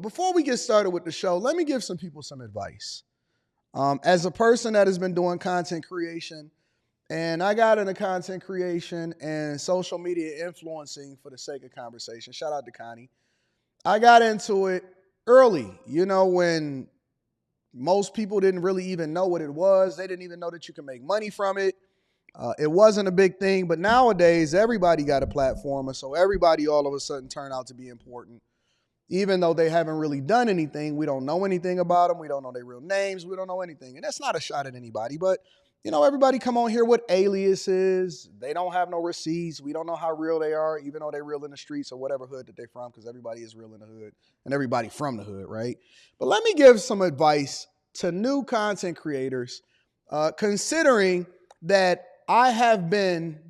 Before we get started with the show, let me give some people some advice. As a person that has been doing content creation, and I got into content creation and social media influencing for the sake of conversation. Shout out to Connie. I got into it early, when most people didn't really even know what it was. They didn't even know that you can make money from it. It wasn't a big thing, but nowadays everybody got a platform, and so everybody all of a sudden turned out to be important. Even though they haven't really done anything, we don't know anything about them. We don't know their real names. We don't know anything. And that's not a shot at anybody, but everybody come on here with aliases. They don't have no receipts. We don't know how real they are, even though they're real in the streets or whatever hood that they're from, because everybody is real in the hood and everybody from the hood, right? But let me give some advice to new content creators, considering that I have been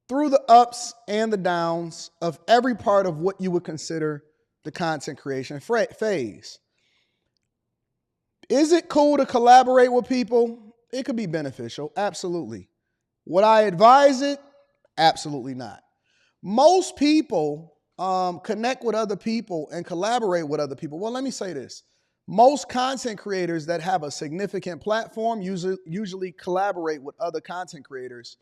through the ups and the downs of every part of what you would consider the content creation phase. Is it cool to collaborate with people? It could be beneficial, absolutely. Would I advise it? Absolutely not. Most people connect with other people and collaborate with other people. Well, let me say this. Most content creators that have a significant platform usually collaborate with other content creators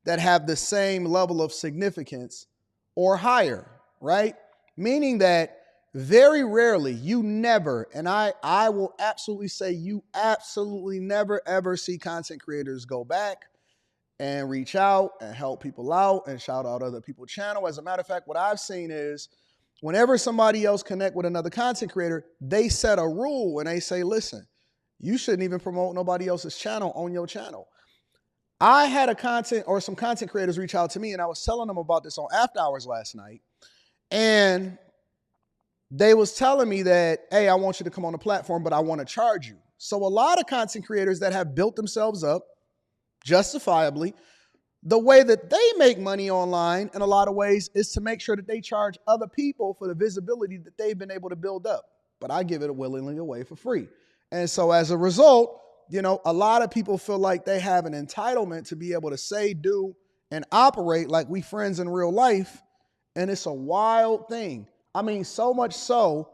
that have the same level of significance or higher, right? Meaning that very rarely, you never, and I will absolutely say you absolutely never ever see content creators go back and reach out and help people out and shout out other people's channel. As a matter of fact, what I've seen is whenever somebody else connect with another content creator, they set a rule and they say, listen, you shouldn't even promote nobody else's channel on your channel. I had some content creators reach out to me, and I was telling them about this on After Hours last night. And they was telling me that, hey, I want you to come on the platform, but I want to charge you. So a lot of content creators that have built themselves up justifiably, the way that they make money online in a lot of ways is to make sure that they charge other people for the visibility that they've been able to build up. But I give it willingly away for free. And so as a result, a lot of people feel like they have an entitlement to be able to say, do, and operate like we friends in real life. And it's a wild thing. I mean, so much so,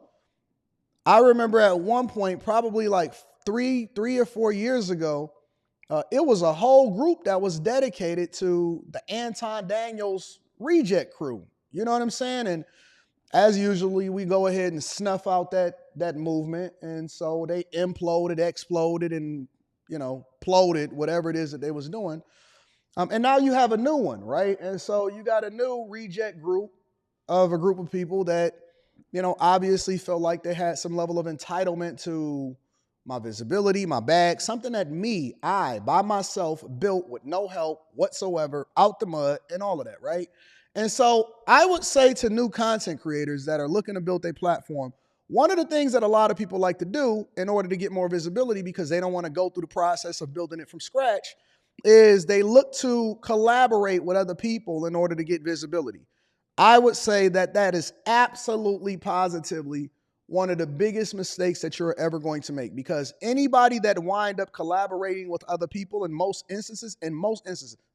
I remember at one point, probably like three or 4 years ago, it was a whole group that was dedicated to the Anton Daniels reject crew. You know what I'm saying? And as usually, we go ahead and snuff out that movement. And so they imploded, exploded, and, ploded, whatever it is that they was doing. And now you have a new one, right? And so you got a new reject group of a group of people that, obviously felt like they had some level of entitlement to my visibility, my bag, something that I, by myself, built with no help whatsoever, out the mud, and all of that, right? And so I would say to new content creators that are looking to build a platform, one of the things that a lot of people like to do in order to get more visibility because they don't want to go through the process of building it from scratch is they look to collaborate with other people in order to get visibility. I would say that is absolutely positively one of the biggest mistakes that you're ever going to make, because anybody that wind up collaborating with other people in most instances,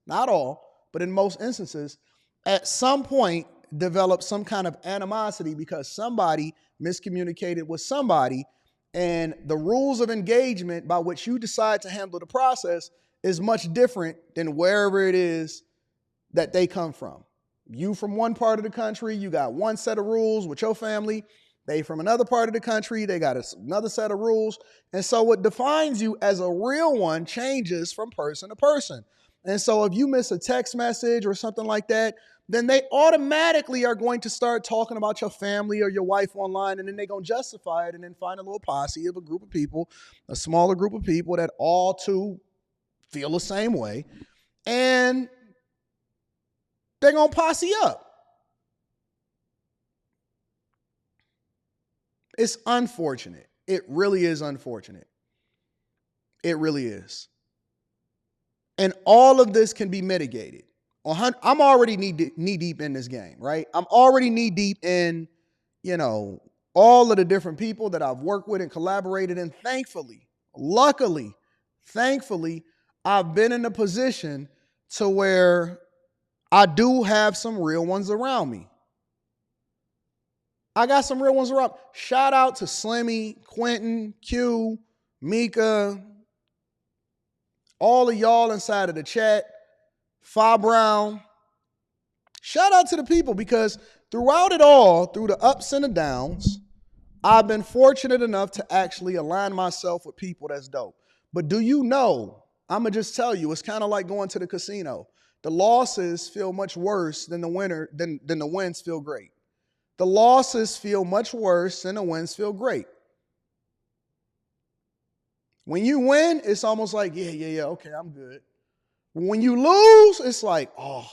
not all, but in most instances, at some point develop some kind of animosity because somebody miscommunicated with somebody, and the rules of engagement by which you decide to handle the process is much different than wherever it is that they come from. You from one part of the country, you got one set of rules with your family. They from another part of the country, they got another set of rules. And so what defines you as a real one changes from person to person. And so if you miss a text message or something like that, then they automatically are going to start talking about your family or your wife online, and then they're going to justify it and then find a little posse of a group of people, a smaller group of people that all too feel the same way. And they're going to posse up. It's unfortunate. It really is unfortunate. It really is. And all of this can be mitigated. I'm already knee deep in this game, right? I'm already knee deep in, all of the different people that I've worked with and collaborated. And thankfully, I've been in a position to where I do have some real ones around me. I got some real ones around. Shout out to Slimmy, Quentin, Q, Mika, all of y'all inside of the chat, Fa Brown. Shout out to the people because throughout it all, through the ups and the downs, I've been fortunate enough to actually align myself with people that's dope. But do you know, I'm going to just tell you, it's kind of like going to the casino. The losses feel much worse than the wins feel great. The losses feel much worse than the wins feel great. When you win, it's almost like, yeah, okay, I'm good. When you lose, it's like, oh,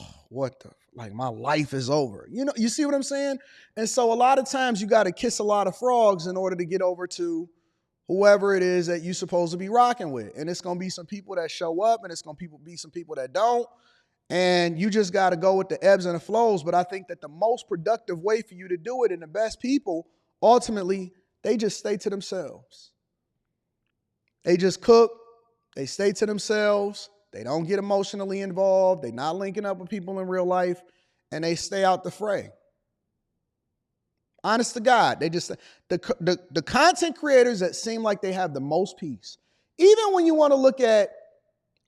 like my life is over. You know, you see what I'm saying? And so a lot of times you got to kiss a lot of frogs in order to get over to whoever it is that you're supposed to be rocking with. And it's going to be some people that show up and it's going to be some people that don't. And you just got to go with the ebbs and the flows. But I think that the most productive way for you to do it and the best people, ultimately, they just stay to themselves. They just cook. They stay to themselves. They don't get emotionally involved. They're not linking up with people in real life. And they stay out the fray. Honest to God, they just, the content creators that seem like they have the most peace. Even when you want to look at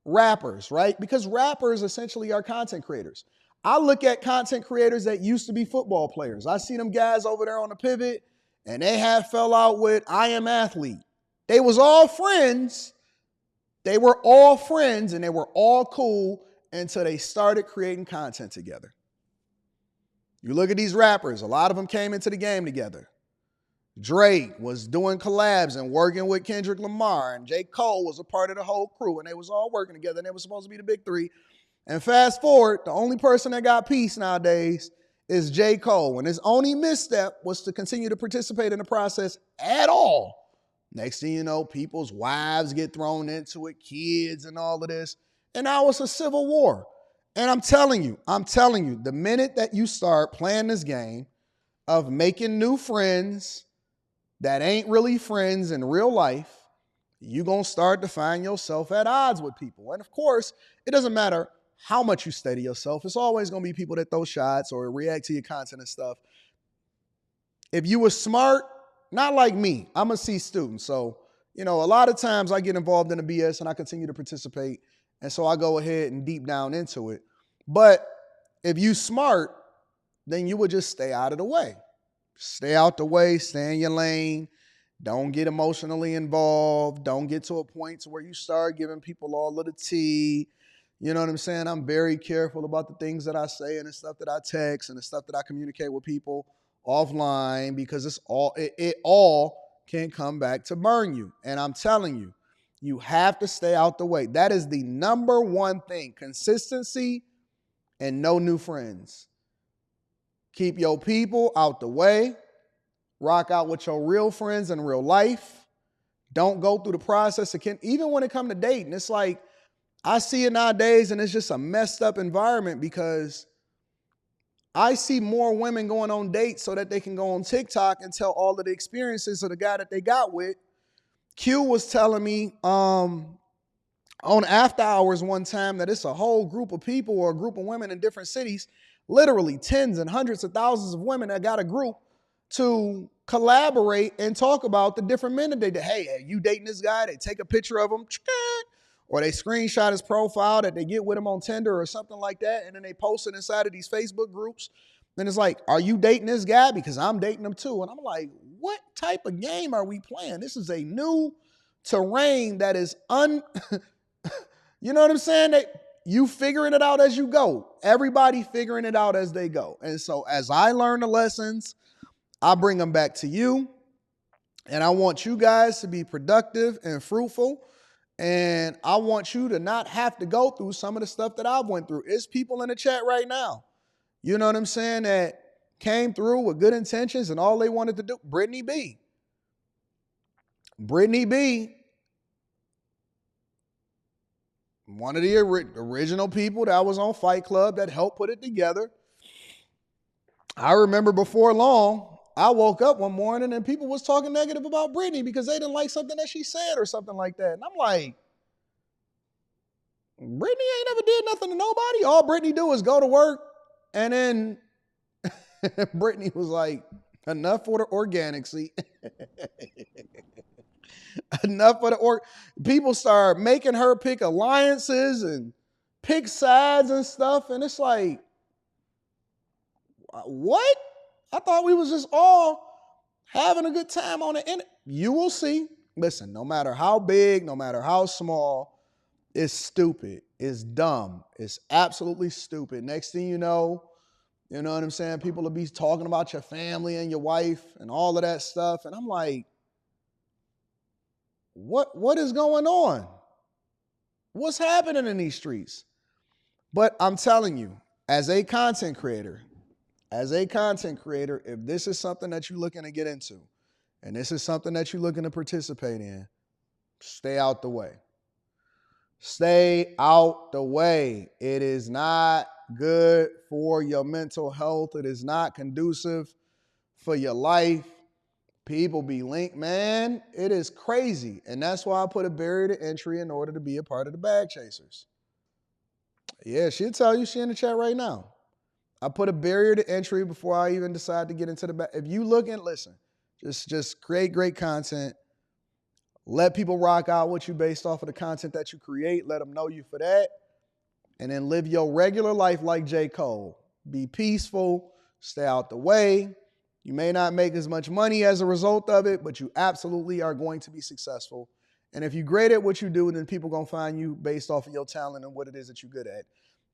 rappers, right? Because rappers essentially are content creators. I look at content creators that used to be football players. I see them guys over there on the pivot and they had fell out with I Am Athlete. They was all friends. They were all friends and they were all cool until they started creating content together. You look at these rappers, a lot of them came into the game together. Drake was doing collabs and working with Kendrick Lamar, and J. Cole was a part of the whole crew, and they was all working together, and they were supposed to be the big three. And fast forward, the only person that got peace nowadays is J. Cole, and his only misstep was to continue to participate in the process at all. Next thing you know, people's wives get thrown into it, kids and all of this, and now it's a civil war. And I'm telling you, the minute that you start playing this game of making new friends that ain't really friends in real life, you're going to start to find yourself at odds with people. And of course, it doesn't matter how much you stay to yourself. It's always going to be people that throw shots or react to your content and stuff. If you were smart, not like me, I'm a C student. So, a lot of times I get involved in the BS and I continue to participate. And so I go ahead and deep down into it. But if you smart, then you would just stay out of the way. Stay out the way, stay in your lane. Don't get emotionally involved. Don't get to a point to where you start giving people all of the tea. You know what I'm saying? I'm very careful about the things that I say and the stuff that I text and the stuff that I communicate with people offline because it all can come back to burn you. And I'm telling you, you have to stay out the way. That is the number one thing. Consistency and no new friends. Keep your people out the way. Rock out with your real friends in real life. Don't go through the process again. Even when it comes to dating, it's like I see it nowadays and it's just a messed up environment because I see more women going on dates so that they can go on TikTok and tell all of the experiences of the guy that they got with. Q was telling me on After Hours one time that it's a whole group of people or a group of women in different cities, literally tens and hundreds of thousands of women that got a group to collaborate and talk about the different men that they did. Hey, are you dating this guy? They take a picture of him, or they screenshot his profile that they get with him on Tinder or something like that, and then they post it inside of these Facebook groups. Then it's like, are you dating this guy? Because I'm dating him too. And I'm like, what type of game are we playing? This is a new terrain that is you know what I'm saying? That you figuring it out as you go. Everybody figuring it out as they go. And so as I learn the lessons, I bring them back to you. And I want you guys to be productive and fruitful. And I want you to not have to go through some of the stuff that I've went through. It's people in the chat right now. You know what I'm saying? That came through with good intentions and all they wanted to do. Brittany B. One of the original people that was on Fight Club that helped put it together. I remember before long, I woke up one morning and people was talking negative about Brittany because they didn't like something that she said or something like that. And I'm like, Brittany ain't never did nothing to nobody. All Brittany do is go to work. And then Brittany was like, Enough for the organic. See, enough for the people start making her pick alliances and pick sides and stuff, and it's like, what? I thought we was just all having a good time on the internet. You will see. Listen, no matter how big, no matter how small, it's stupid. It's dumb. It's absolutely stupid. Next thing you know what I'm saying? People will be talking about your family and your wife and all of that stuff. And I'm like, what is going on? What's happening in these streets? But I'm telling you, as a content creator, if this is something that you're looking to get into, and this is something that you're looking to participate in, stay out the way. Stay out the way. It is not good for your mental health. It is not conducive for your life. People be linked, man. It is crazy. And that's why I put a barrier to entry in order to be a part of the bag chasers. Yeah, she'll tell you. She in the chat right now. I put a barrier to entry before I even decide to get into the bag. If you look and listen, just create great content. Let people rock out with you based off of the content that you create. Let them know you for that. And then live your regular life like J. Cole. Be peaceful. Stay out the way. You may not make as much money as a result of it, but you absolutely are going to be successful. And if you're great at what you do, then people are going to find you based off of your talent and what it is that you're good at.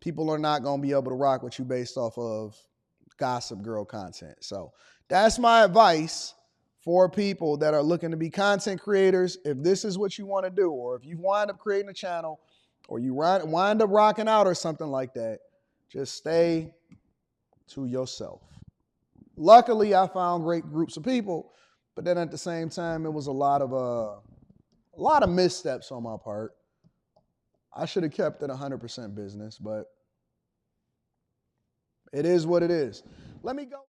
People are not going to be able to rock with you based off of gossip girl content. So that's my advice for people that are looking to be content creators. If this is what you want to do, or if you wind up creating a channel, or you wind up rocking out or something like that, just stay to yourself. Luckily, I found great groups of people, but then at the same time, it was a lot of missteps on my part. I should have kept it 100% business, but it is what it is. Let me go.